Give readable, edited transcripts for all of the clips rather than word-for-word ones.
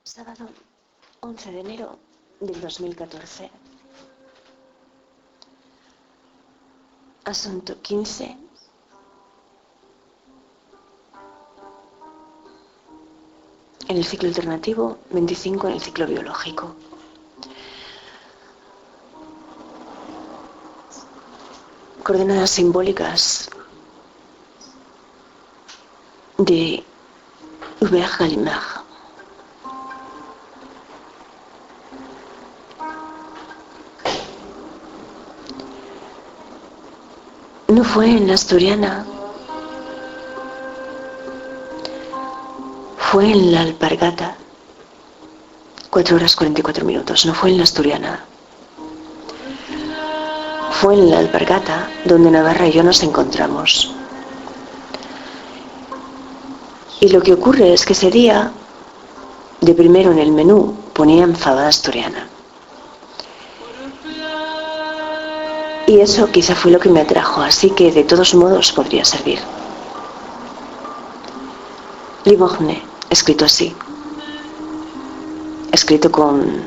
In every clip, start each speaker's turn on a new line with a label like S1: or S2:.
S1: Sábado 11 de enero del 2014. Asunto 15. En el ciclo alternativo, 25 en el ciclo biológico. Coordenadas simbólicas de Hubert Gallimard. No fue en la Asturiana, fue en la Alpargata, 4 horas 44 minutos, no fue en la Asturiana. Fue en la Alpargata donde Navarra y yo nos encontramos. Y lo que ocurre es que ese día, de primero en el menú, ponían fabada asturiana. Y eso quizá fue lo que me atrajo, así que de todos modos podría servir. Livorne, escrito así. Escrito con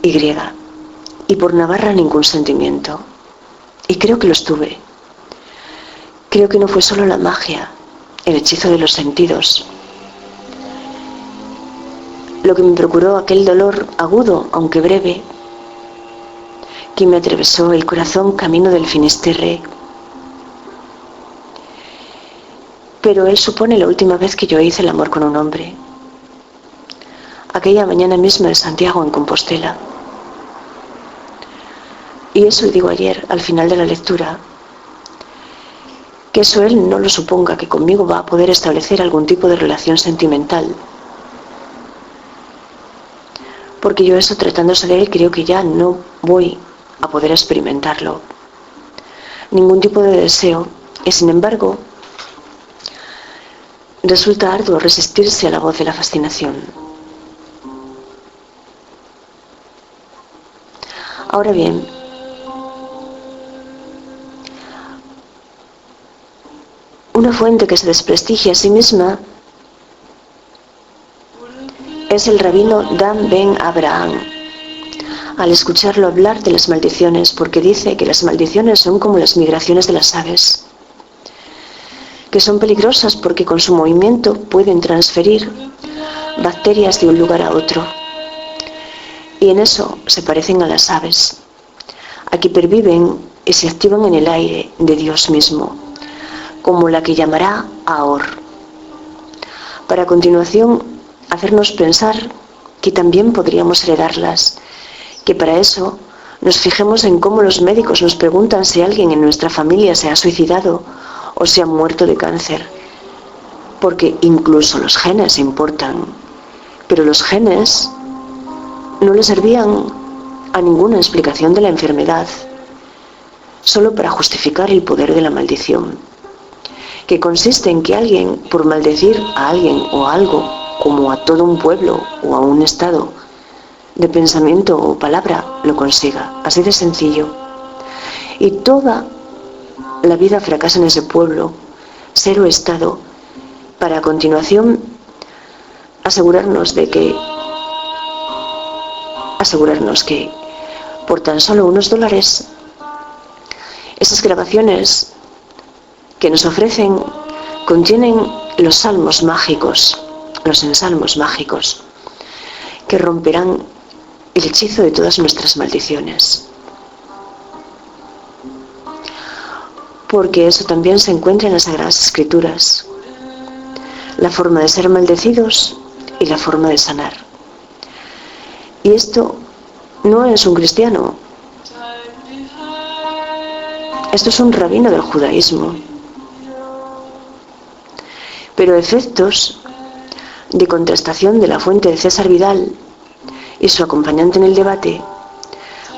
S1: Y. Y por Navarra ningún sentimiento. Y creo que los tuve. Creo que no fue solo la magia, el hechizo de los sentidos, lo que me procuró aquel dolor agudo, aunque breve, que me atravesó el corazón camino del Finisterre. Pero él supone la última vez que yo hice el amor con un hombre. Aquella mañana misma en Santiago, en Compostela. Y eso digo ayer, al final de la lectura, que eso él no lo suponga, que conmigo va a poder establecer algún tipo de relación sentimental. Porque yo eso, tratándose de él, creo que ya no voy a poder experimentarlo. Ningún tipo de deseo. Y sin embargo, resulta arduo resistirse a la voz de la fascinación. Ahora bien, una fuente que se desprestigia a sí misma es el rabino Dan Ben Abraham, al escucharlo hablar de las maldiciones, porque dice que las maldiciones son como las migraciones de las aves, que son peligrosas porque con su movimiento pueden transferir bacterias de un lugar a otro, y en eso se parecen a las aves, a que perviven y se activan en el aire de Dios mismo, como la que llamará Ahor, para a continuación hacernos pensar que también podríamos heredarlas, que para eso nos fijemos en cómo los médicos nos preguntan si alguien en nuestra familia se ha suicidado o se ha muerto de cáncer, porque incluso los genes importan, pero los genes no le servían a ninguna explicación de la enfermedad, solo para justificar el poder de la maldición, que consiste en que alguien, por maldecir a alguien o a algo, como a todo un pueblo o a un estado de pensamiento o palabra, lo consiga, así de sencillo. Y toda la vida fracasa en ese pueblo, ser o estado, para a continuación asegurarnos que por tan solo unos $, esas grabaciones que nos ofrecen contienen los salmos mágicos, los ensalmos mágicos, que romperán el hechizo de todas nuestras maldiciones. Porque eso también se encuentra en las Sagradas Escrituras, la forma de ser maldecidos y la forma de sanar. Y esto no es un cristiano, esto es un rabino del judaísmo. Pero efectos de contrastación de la fuente de César Vidal y su acompañante en el debate,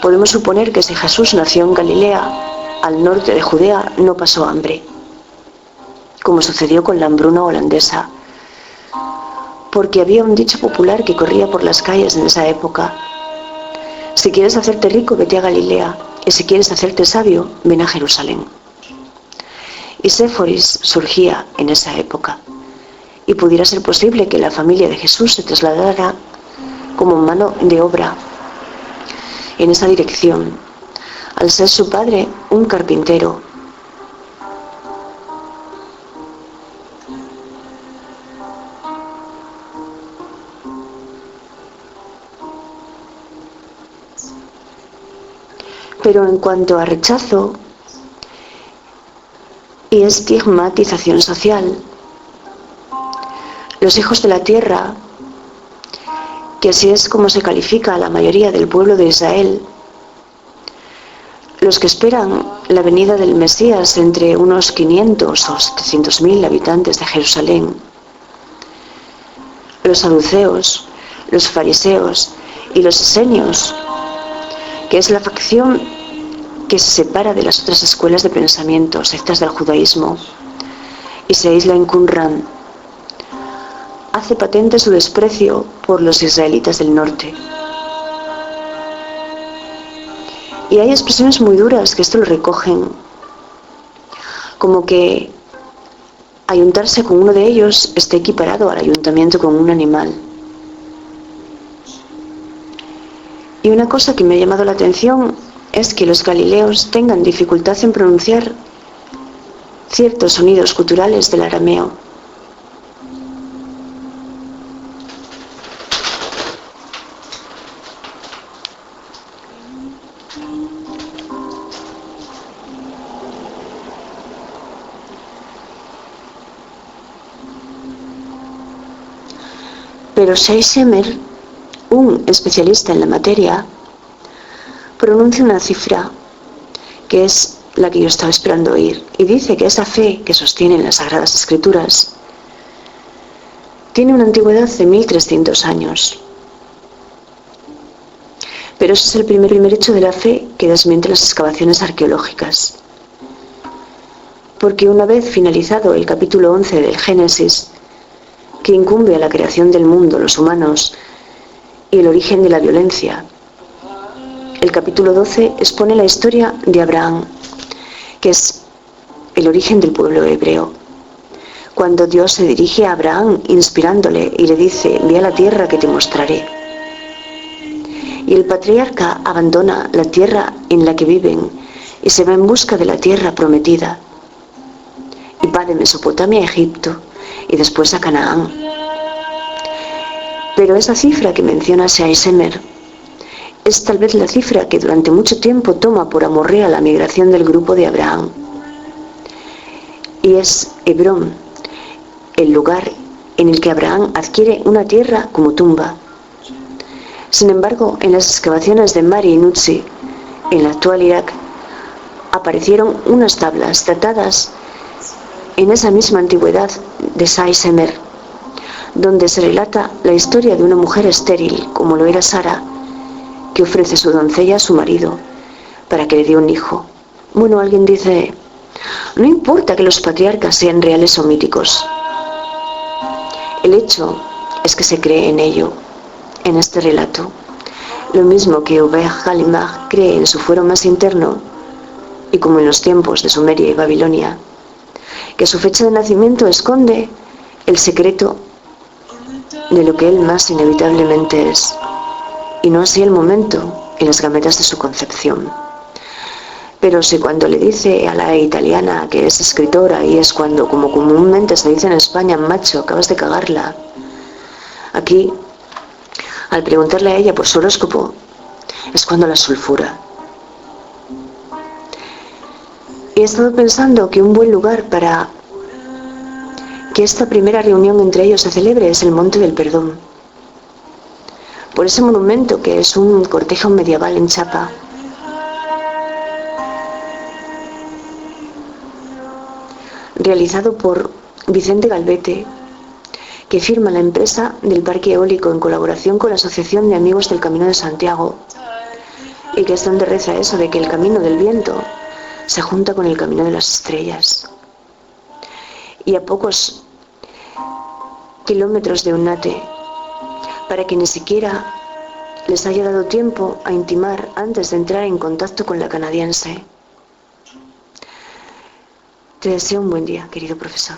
S1: podemos suponer que si Jesús nació en Galilea, al norte de Judea, no pasó hambre, como sucedió con la hambruna holandesa, porque había un dicho popular que corría por las calles en esa época: si quieres hacerte rico, vete a Galilea, y si quieres hacerte sabio, ven a Jerusalén. Y Séforis surgía en esa época, y pudiera ser posible que la familia de Jesús se trasladara como mano de obra en esa dirección, al ser su padre un carpintero. Pero en cuanto a rechazo y estigmatización social, los hijos de la tierra, que así es como se califica a la mayoría del pueblo de Israel, los que esperan la venida del Mesías entre unos 500 o 700.000 habitantes de Jerusalén, los saduceos, los fariseos y los esenios, que es la facción que se separa de las otras escuelas de pensamiento, sectas del judaísmo, y se aísla en Qumran, hace patente su desprecio por los israelitas del norte. Y hay expresiones muy duras que esto lo recogen, como que ayuntarse con uno de ellos está equiparado al ayuntamiento con un animal. Y una cosa que me ha llamado la atención es que los galileos tengan dificultad en pronunciar ciertos sonidos guturales del arameo. Pero Shai Shemer, un especialista en la materia, pronuncia una cifra que es la que yo estaba esperando oír, y dice que esa fe que sostienen las Sagradas Escrituras tiene una antigüedad de 1300 años. Pero ese es el primer hecho de la fe que desmienten las excavaciones arqueológicas. Porque una vez finalizado el capítulo 11 del Génesis, que incumbe a la creación del mundo, los humanos, y el origen de la violencia, el capítulo 12 expone la historia de Abraham, que es el origen del pueblo hebreo. Cuando Dios se dirige a Abraham inspirándole y le dice: ve a la tierra que te mostraré. Y el patriarca abandona la tierra en la que viven y se va en busca de la tierra prometida. Y va de Mesopotamia a Egipto y después a Canaán. Pero esa cifra que menciona Shai Shemer es tal vez la cifra que durante mucho tiempo toma por amorrea la migración del grupo de Abraham. Y es Hebrón, el lugar en el que Abraham adquiere una tierra como tumba. Sin embargo, en las excavaciones de Mari y Nutsi, en el actual Irak, aparecieron unas tablas datadas en esa misma antigüedad de Shai Shemer, donde se relata la historia de una mujer estéril, como lo era Sara, que ofrece su doncella a su marido para que le dé un hijo. Bueno, alguien dice: no importa que los patriarcas sean reales o míticos. El hecho es que se cree en ello, en este relato. Lo mismo que Uber Halimach cree en su fuero más interno, y como en los tiempos de Sumeria y Babilonia, que su fecha de nacimiento esconde el secreto de lo que él más inevitablemente es, y no así el momento y las gametas de su concepción. Pero si cuando le dice a la italiana que es escritora, y es cuando, como comúnmente se dice en España, macho, acabas de cagarla, aquí, al preguntarle a ella por su horóscopo, es cuando la sulfura. Y he estado pensando que un buen lugar para que esta primera reunión entre ellos se celebre es el Monte del Perdón, por ese monumento que es un cortejo medieval en chapa. Realizado por Vicente Galvete, que firma la empresa del Parque Eólico en colaboración con la Asociación de Amigos del Camino de Santiago, y que es donde reza eso de que el camino del viento se junta con el camino de las estrellas. Y a pocos kilómetros de Oñate, para que ni siquiera les haya dado tiempo a intimar antes de entrar en contacto con la canadiense. Te deseo un buen día, querido profesor.